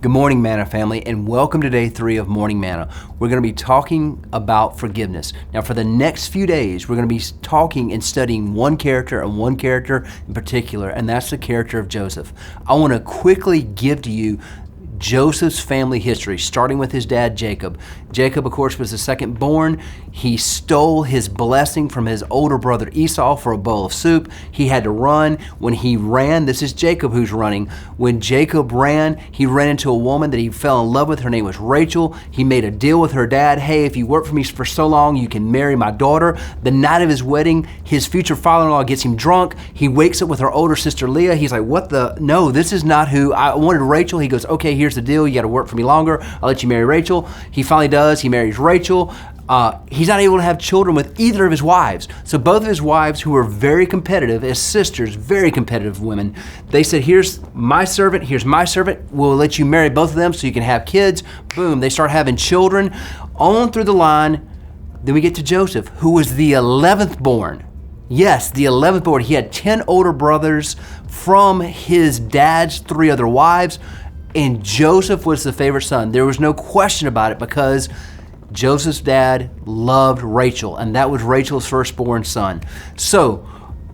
Good morning, Manna family, and welcome to day 3 of Morning Manna. We're going to be talking about forgiveness. Now, for the next few days, we're going to be talking and studying one character in particular, and that's the character of Joseph. I want to quickly give to you Joseph's family history, starting with his dad, Jacob. Jacob, of course, was the second born. He stole his blessing from his older brother Esau for a bowl of soup. He had to run. When he ran, this is Jacob who's running. When Jacob ran, he ran into a woman that he fell in love with. Her name was Rachel. He made a deal with her dad. Hey, if you work for me for so long, you can marry my daughter. The night of his wedding, his future father-in-law gets him drunk. He wakes up with her older sister Leah. He's like, no, this is not who I wanted. Rachel. He goes, okay, here's the deal. You got to work for me longer. I'll let you marry Rachel. He finally does. He marries Rachel. He's not able to have children with either of his wives. So both of his wives, who were very competitive as sisters, very competitive women, they said, here's my servant, we'll let you marry both of them so you can have kids. Boom, they start having children. On through the line, then we get to Joseph, who was the 11th born. Yes, the 11th born. He had 10 older brothers from his dad's 3 other wives, and Joseph was the favorite son. There was no question about it because Joseph's dad loved Rachel, and that was Rachel's firstborn son. So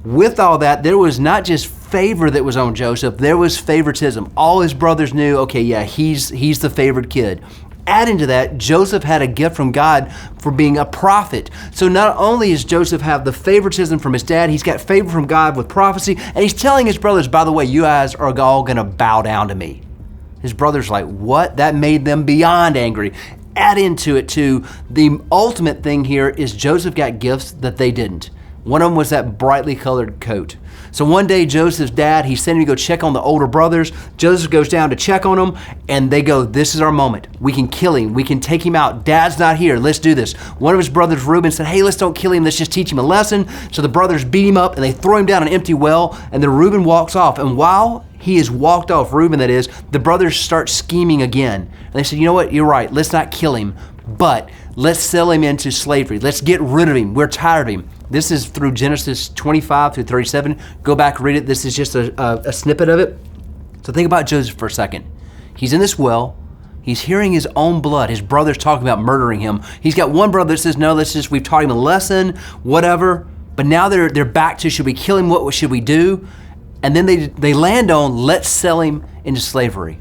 with all that, there was not just favor that was on Joseph, there was favoritism. All his brothers knew, okay, yeah, he's the favored kid. Adding to that, Joseph had a gift from God for being a prophet. So not only does Joseph have the favoritism from his dad, he's got favor from God with prophecy, and he's telling his brothers, by the way, you guys are all gonna bow down to me. His brothers like, what? That made them beyond angry. Add into it too, the ultimate thing here is Joseph got gifts that they didn't. One of them was that brightly colored coat. So one day Joseph's dad, he sent him to go check on the older brothers. Joseph goes down to check on them, and they go, this is our moment. We can kill him. We can take him out. Dad's not here. Let's do this. One of his brothers, Reuben, said, hey, let's don't kill him. Let's just teach him a lesson. So the brothers beat him up, and they throw him down an empty well, and then Reuben walks off. And while he is walked off, Reuben that is, the brothers start scheming again. And they said, you know what? You're right. Let's not kill him, but let's sell him into slavery. Let's get rid of him. We're tired of him. This is through Genesis 25 through 37. Go back, read it. This is just a snippet of it. So think about Joseph for a second. He's in this well. He's hearing his own blood. His brother's talking about murdering him. He's got one brother that says, no, we've taught him a lesson, whatever. But now they're back to, should we kill him? What should we do? And then they land on, let's sell him into slavery.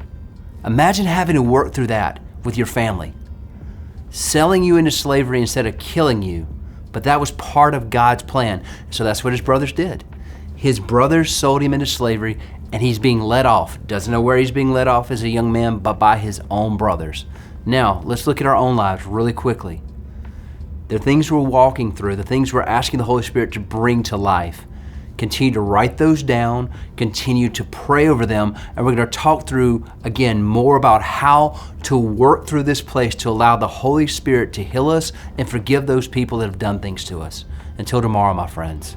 Imagine having to work through that with your family. Selling you into slavery instead of killing you. But that was part of God's plan. So that's what his brothers did. His brothers sold him into slavery, and he's being let off. Doesn't know where he's being let off as a young man, but by his own brothers. Now, let's look at our own lives really quickly. The things we're walking through, the things we're asking the Holy Spirit to bring to life. Continue to write those down, continue to pray over them, and we're going to talk through, again, more about how to work through this place to allow the Holy Spirit to heal us and forgive those people that have done things to us. Until tomorrow, my friends.